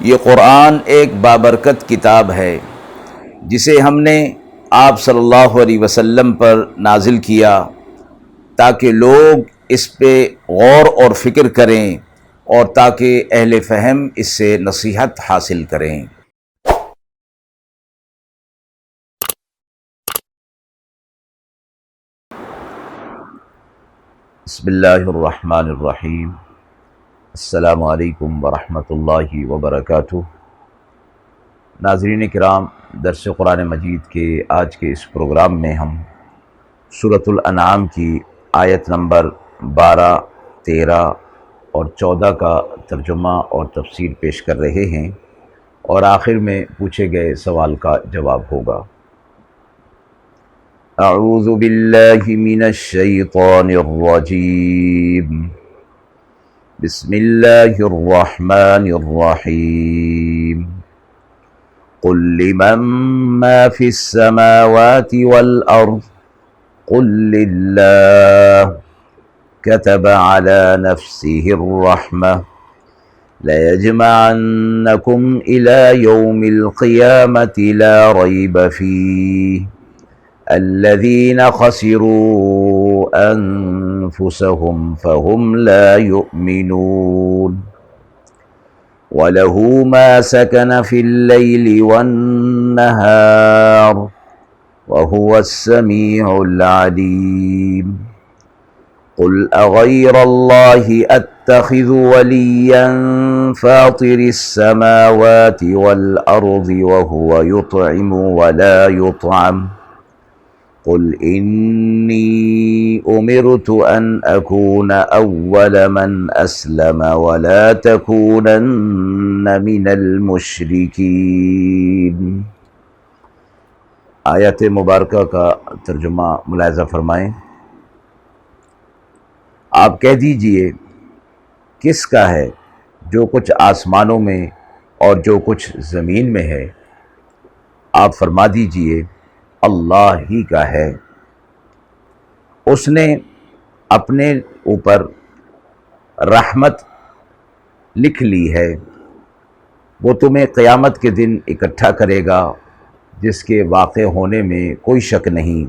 یہ قرآن ایک بابرکت کتاب ہے جسے ہم نے آپ صلی اللہ علیہ وسلم پر نازل کیا تاکہ لوگ اس پہ غور اور فکر کریں اور تاکہ اہل فہم اس سے نصیحت حاصل کریں۔ بسم اللہ الرحمن الرحیم۔ السلام علیکم ورحمۃ اللہ وبرکاتہ۔ ناظرین کرام، درس قرآن مجید کے آج کے اس پروگرام میں ہم سورۃ الانعام کی آیت نمبر 12، 13 اور 14 کا ترجمہ اور تفسیر پیش کر رہے ہیں، اور آخر میں پوچھے گئے سوال کا جواب ہوگا۔ اعوذ باللہ من الشیطان الرجیم، بسم اللہ الرحمن الرحیم۔ قل لمن ما في السماوات والأرض قل لله كتب على نفسه الرحمة ليجمعنكم إلى يوم القيامة لا ريب فيه الذين خسروا أنفسهم فهم لا يؤمنون وله ما سكن في الليل والنهار وهو السميع العليم قل أغير الله أتخذ وليا فاطر السماوات والأرض وهو يطعم ولا يطعم قل إني أمرت أن أكون أول من أسلم ولا تكونن من المشركين۔ آیت مبارکہ کا ترجمہ ملاحظہ فرمائیں۔ آپ کہہ دیجئے کس کا ہے جو کچھ آسمانوں میں اور جو کچھ زمین میں ہے؟ آپ فرما دیجئے اللہ ہی کا ہے۔ اس نے اپنے اوپر رحمت لکھ لی ہے، وہ تمہیں قیامت کے دن اکٹھا کرے گا جس کے واقع ہونے میں کوئی شک نہیں۔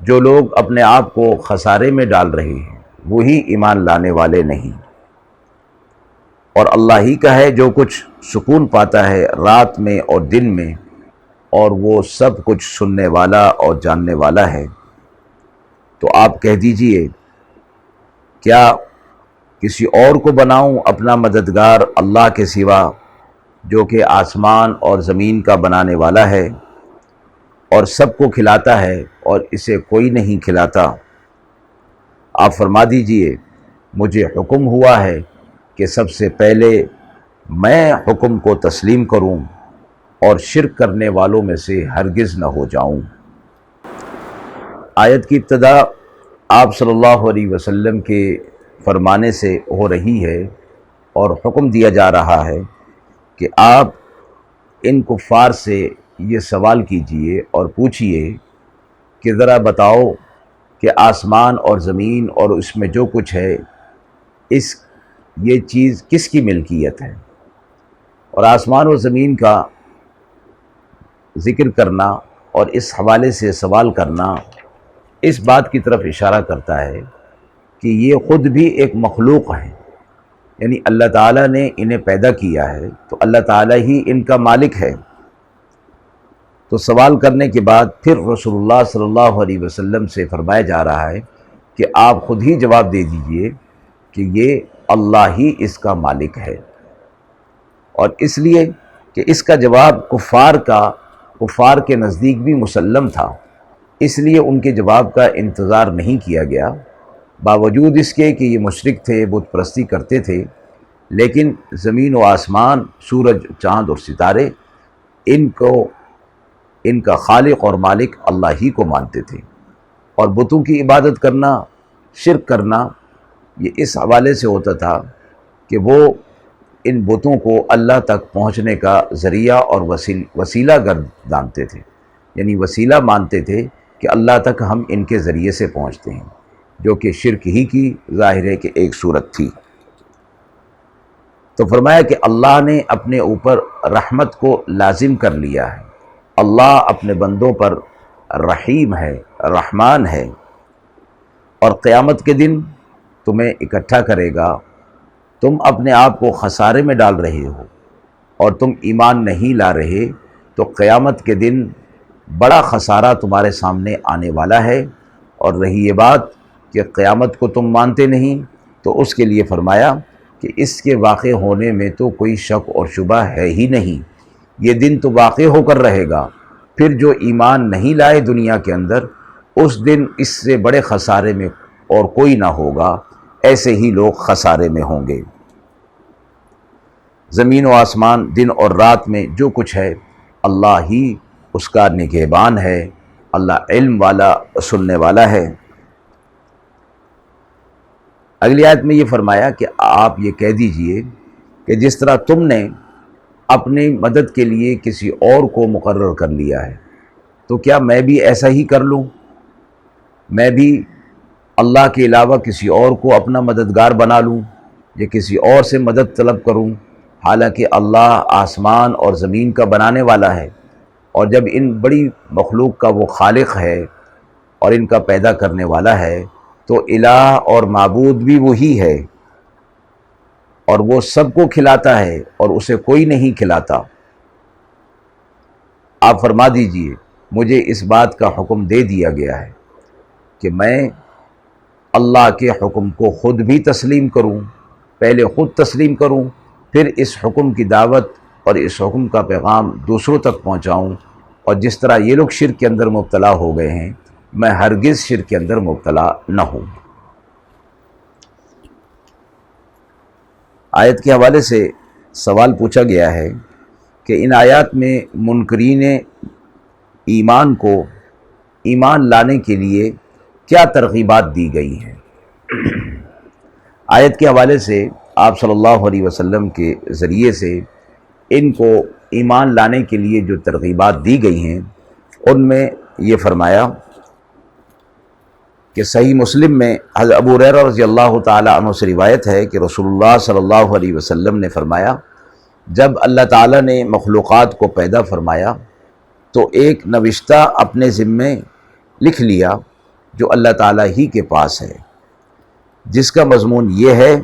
جو لوگ اپنے آپ کو خسارے میں ڈال رہے ہیں وہی ایمان لانے والے نہیں۔ اور اللہ ہی کا ہے جو کچھ سکون پاتا ہے رات میں اور دن میں، اور وہ سب کچھ سننے والا اور جاننے والا ہے۔ تو آپ کہہ دیجئے کیا کسی اور کو بناؤں اپنا مددگار اللہ کے سوا، جو کہ آسمان اور زمین کا بنانے والا ہے اور سب کو کھلاتا ہے اور اسے کوئی نہیں کھلاتا؟ آپ فرما دیجئے مجھے حکم ہوا ہے کہ سب سے پہلے میں حکم کو تسلیم کروں اور شرک کرنے والوں میں سے ہرگز نہ ہو جاؤں۔ آیت کی ابتدا آپ صلی اللہ علیہ وسلم کے فرمانے سے ہو رہی ہے اور حکم دیا جا رہا ہے کہ آپ ان کفار سے یہ سوال کیجئے اور پوچھئے کہ ذرا بتاؤ کہ آسمان اور زمین اور اس میں جو کچھ ہے یہ چیز کس کی ملکیت ہے؟ اور آسمان اور زمین کا ذکر کرنا اور اس حوالے سے سوال کرنا اس بات کی طرف اشارہ کرتا ہے کہ یہ خود بھی ایک مخلوق ہے، یعنی اللہ تعالیٰ نے انہیں پیدا کیا ہے تو اللہ تعالیٰ ہی ان کا مالک ہے۔ تو سوال کرنے کے بعد پھر رسول اللہ صلی اللہ علیہ وسلم سے فرمایا جا رہا ہے کہ آپ خود ہی جواب دے دیجئے کہ یہ اللہ ہی اس کا مالک ہے۔ اور اس لیے کہ اس کا جواب کفار کے نزدیک بھی مسلم تھا، اس لیے ان کے جواب کا انتظار نہیں کیا گیا، باوجود اس کے کہ یہ مشرک تھے، بت پرستی کرتے تھے، لیکن زمین و آسمان، سورج، چاند اور ستارے ان کا خالق اور مالک اللہ ہی کو مانتے تھے، اور بتوں کی عبادت کرنا، شرک کرنا، یہ اس حوالے سے ہوتا تھا کہ وہ ان بتوں کو اللہ تک پہنچنے کا ذریعہ اور وسیلہ گردانتے تھے، یعنی وسیلہ مانتے تھے کہ اللہ تک ہم ان کے ذریعے سے پہنچتے ہیں، جو کہ شرک ہی کی ظاہر ہے کہ ایک صورت تھی۔ تو فرمایا کہ اللہ نے اپنے اوپر رحمت کو لازم کر لیا ہے، اللہ اپنے بندوں پر رحیم ہے، رحمان ہے، اور قیامت کے دن تمہیں اکٹھا کرے گا۔ تم اپنے آپ کو خسارے میں ڈال رہے ہو اور تم ایمان نہیں لا رہے، تو قیامت کے دن بڑا خسارہ تمہارے سامنے آنے والا ہے۔ اور رہی یہ بات کہ قیامت کو تم مانتے نہیں، تو اس کے لیے فرمایا کہ اس کے واقع ہونے میں تو کوئی شک اور شبہ ہے ہی نہیں، یہ دن تو واقع ہو کر رہے گا۔ پھر جو ایمان نہیں لائے دنیا کے اندر، اس دن اس سے بڑے خسارے میں اور کوئی نہ ہوگا، ایسے ہی لوگ خسارے میں ہوں گے۔ زمین و آسمان، دن اور رات میں جو کچھ ہے، اللہ ہی اس کا نگہبان ہے، اللہ علم والا، سننے والا ہے۔ اگلی آیت میں یہ فرمایا کہ آپ یہ کہہ دیجئے کہ جس طرح تم نے اپنی مدد کے لیے کسی اور کو مقرر کر لیا ہے، تو کیا میں بھی ایسا ہی کر لوں؟ میں بھی اللہ کے علاوہ کسی اور کو اپنا مددگار بنا لوں یا کسی اور سے مدد طلب کروں، حالانکہ اللہ آسمان اور زمین کا بنانے والا ہے، اور جب ان بڑی مخلوق کا وہ خالق ہے اور ان کا پیدا کرنے والا ہے، تو الہ اور معبود بھی وہی ہے، اور وہ سب کو کھلاتا ہے اور اسے کوئی نہیں کھلاتا۔ آپ فرما دیجئے مجھے اس بات کا حکم دے دیا گیا ہے کہ میں اللہ کے حکم کو خود بھی تسلیم کروں، پہلے خود تسلیم کروں، پھر اس حکم کی دعوت اور اس حکم کا پیغام دوسروں تک پہنچاؤں، اور جس طرح یہ لوگ شرک کے اندر مبتلا ہو گئے ہیں، میں ہرگز شرک کے اندر مبتلا نہ ہوں۔ آیت کے حوالے سے سوال پوچھا گیا ہے کہ ان آیات میں منکرین ایمان کو ایمان لانے کے لیے کیا ترغیبات دی گئی ہیں۔ آیت کے حوالے سے آپ صلی اللہ علیہ وسلم کے ذریعے سے ان کو ایمان لانے کے لیے جو ترغیبات دی گئی ہیں، ان میں یہ فرمایا کہ صحیح مسلم میں حضرت ابو ہریرہ رضی اللہ تعالی عنہ سے روایت ہے کہ رسول اللہ صلی اللہ علیہ وسلم نے فرمایا، جب اللہ تعالیٰ نے مخلوقات کو پیدا فرمایا تو ایک نوشتہ اپنے ذمے لکھ لیا جو اللہ تعالیٰ ہی کے پاس ہے، جس کا مضمون یہ ہے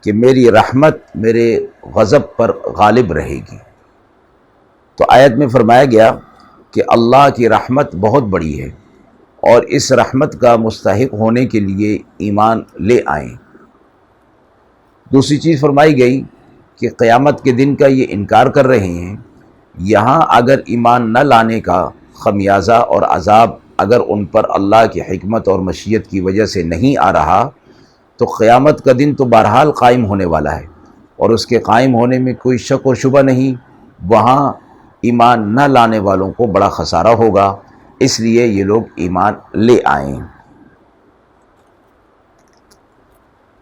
کہ میری رحمت میرے غضب پر غالب رہے گی۔ تو آیت میں فرمایا گیا کہ اللہ کی رحمت بہت بڑی ہے، اور اس رحمت کا مستحق ہونے کے لیے ایمان لے آئیں۔ دوسری چیز فرمائی گئی کہ قیامت کے دن کا یہ انکار کر رہے ہیں، یہاں اگر ایمان نہ لانے کا خمیازہ اور عذاب اگر ان پر اللہ کی حکمت اور مشیت کی وجہ سے نہیں آ رہا، تو قیامت کا دن تو بہرحال قائم ہونے والا ہے، اور اس کے قائم ہونے میں کوئی شک و شبہ نہیں، وہاں ایمان نہ لانے والوں کو بڑا خسارہ ہوگا، اس لیے یہ لوگ ایمان لے آئیں۔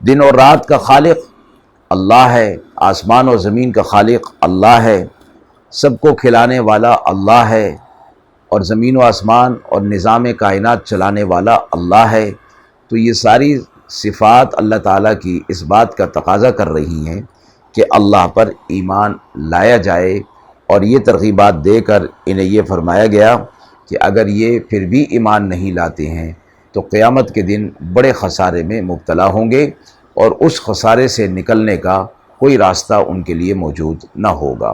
دن اور رات کا خالق اللہ ہے، آسمان اور زمین کا خالق اللہ ہے، سب کو کھلانے والا اللہ ہے، اور زمین و آسمان اور نظام کائنات چلانے والا اللہ ہے۔ تو یہ ساری صفات اللہ تعالیٰ کی اس بات کا تقاضا کر رہی ہیں کہ اللہ پر ایمان لایا جائے، اور یہ ترغیبات دے کر انہیں یہ فرمایا گیا کہ اگر یہ پھر بھی ایمان نہیں لاتے ہیں تو قیامت کے دن بڑے خسارے میں مبتلا ہوں گے، اور اس خسارے سے نکلنے کا کوئی راستہ ان کے لیے موجود نہ ہوگا۔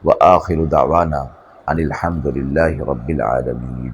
وآخر دعوانا ان الحمد للہ رب العالمین۔